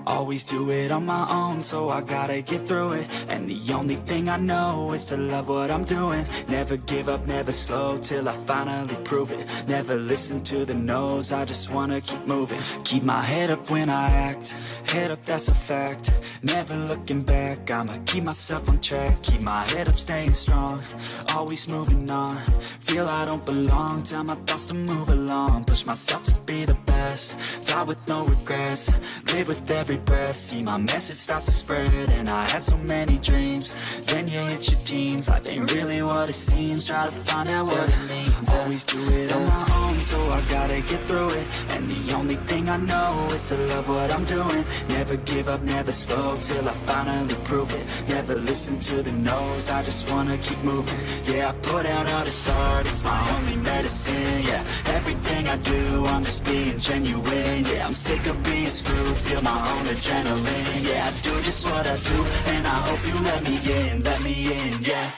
Always do it on my own, so I gotta get through it. And the only thing I know is to love what I'm doing. Never give up, never slow, till I finally prove it. Never listen to the no's, I just wanna keep moving. Keep my head up when I act, head up, that's a fact. Never looking back, I'ma keep myself on track. Keep my head up, staying strong, always moving on. Feel I don't belong, tell my thoughts to move along. Push myself to be the best, die with no regrets. Live with every breath, see my message start to spread. And I had so many dreams, then you hit your teens. Life ain't really what it seems, try to find out what it means. Always do it on my own, so I gotta get through it. And the only thing I know is to love what I'm doing. Never give up, never slow, till I finally prove it. Never listen to the no's, I just wanna keep moving. Yeah, I put out all this art, it's my only medicine. Yeah, everything I do, I'm just being genuine. Yeah, I'm sick of being screwed, feel my own adrenaline. Yeah, I do just what I do, and I hope you let me in, yeah.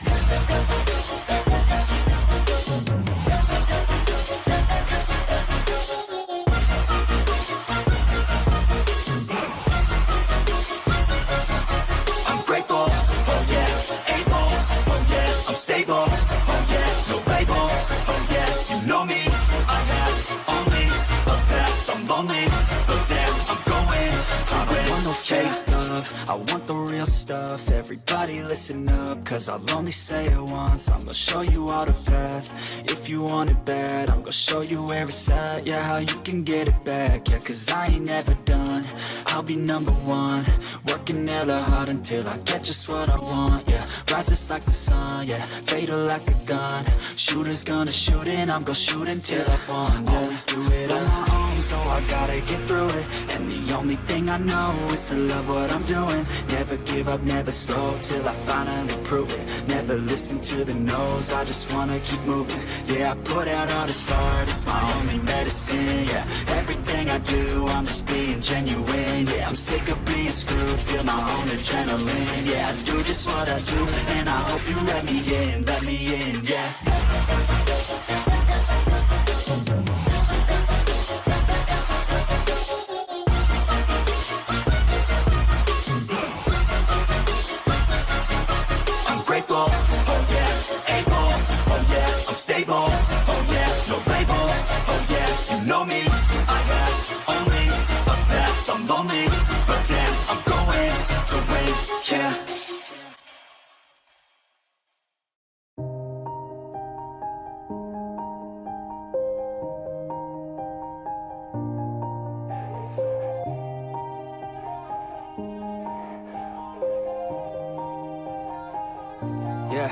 I'm grateful, oh yeah, able, oh yeah, I'm stable, oh yeah, no label, oh yeah, you know me, I have only a path, I'm lonely, but damn, I'm going to win. I don't want no fake love, I want the real stuff. Everybody listen up, cause I'll only say it once. I'm gonna show you all the path, if you want it bad. I'm gonna show you where it's at, yeah, how you can get it back. Yeah, cause I ain't never done, I'll be number one. Working hella hard until I get just what I want. Yeah, rises like the sun, yeah, fatal like a gun. Shooter's gonna shoot and I'm gonna shoot until I won. Yeah, always do it on my own, so I gotta get through it. And the only thing I know is to love what I'm doing. Never give up, never slow, till I finally prove it. Never listen to the no's, I just wanna keep moving. Yeah, I put out all this art, it's my only medicine. Yeah, everything I do, I'm just being genuine. Yeah, I'm sick of being screwed, feel my own adrenaline. Yeah, I do just what I do, and I hope you let me in, yeah. Oh yeah, able, oh yeah, I'm stable, oh yeah, no label, oh yeah, you know me, I have only a path, I'm lonely, but damn, I'm going to win, yeah. Yeah.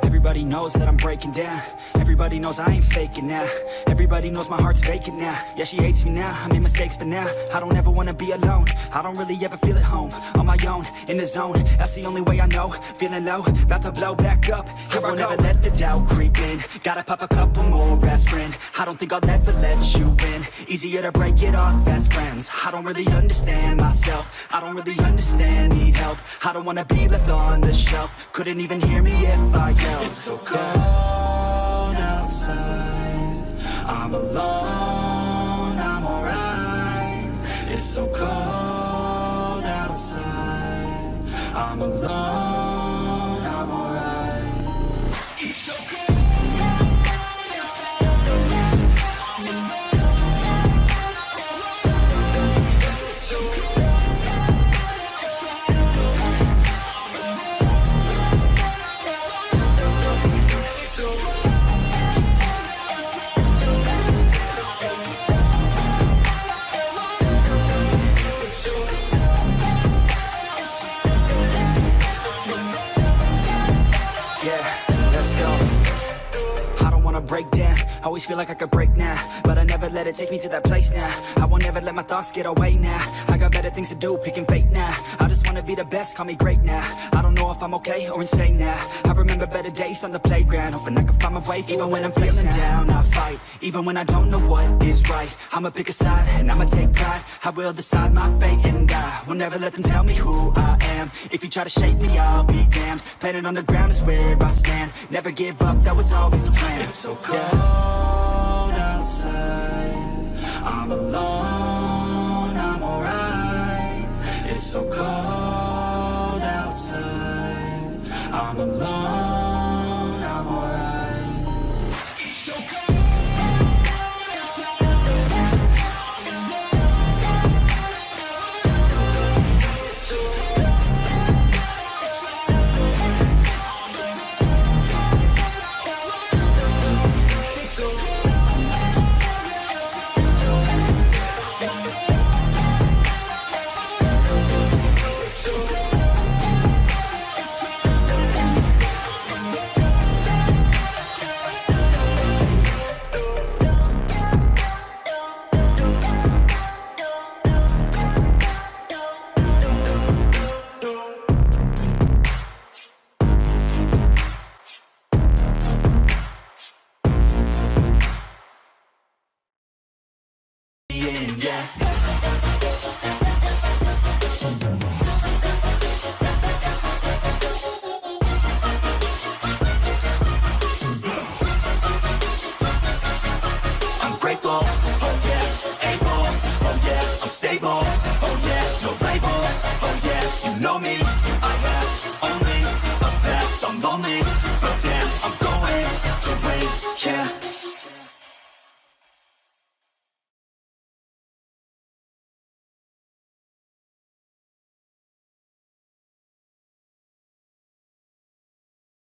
Everybody knows that I'm breaking down. Everybody knows I ain't faking now. Everybody knows my heart's vacant now. Yeah, she hates me now, I made mistakes, but now I don't ever wanna be alone. I don't really ever feel at home. On my own, in the zone, that's the only way I know. Feeling low, about to blow back up. Here I will never let the doubt creep in. Gotta pop a couple more aspirin. I don't think I'll ever let you in. Easier to break it off as friends. I don't really understand myself, I don't really understand, need help. I don't wanna be left on the shelf. Couldn't even hear me if I yelled. It's so cold outside, I'm alone, I'm alright. It's so cold outside, I'm alone, I'm alright. It's so cold. Break down, always feel like I could break now, but I never let it take me to that place now. I won't ever let my thoughts get away now. I got better things to do, picking fate now. I just wanna be the best, call me great now. I don't know if I'm okay or insane now. I remember better days on the playground, hoping I can find my way even when I'm feeling down. I fight, even when I don't know what is right. I'ma pick a side, and I'ma take pride. I will decide my fate, and I will never let them tell me who I am. If you try to shape me, I'll be damned. Planet on the ground is where I stand. Never give up, that was always the plan. It's so cold outside, I'm alone, I'm alright. It's so cold outside, I'm alone, I'm alright. It's so cold outside. Yeah. I'm grateful, oh yeah, able, oh yeah, I'm stable, oh yeah, no label, oh yeah, you know me, I have only a path, I'm lonely, but damn, I'm going to win, yeah.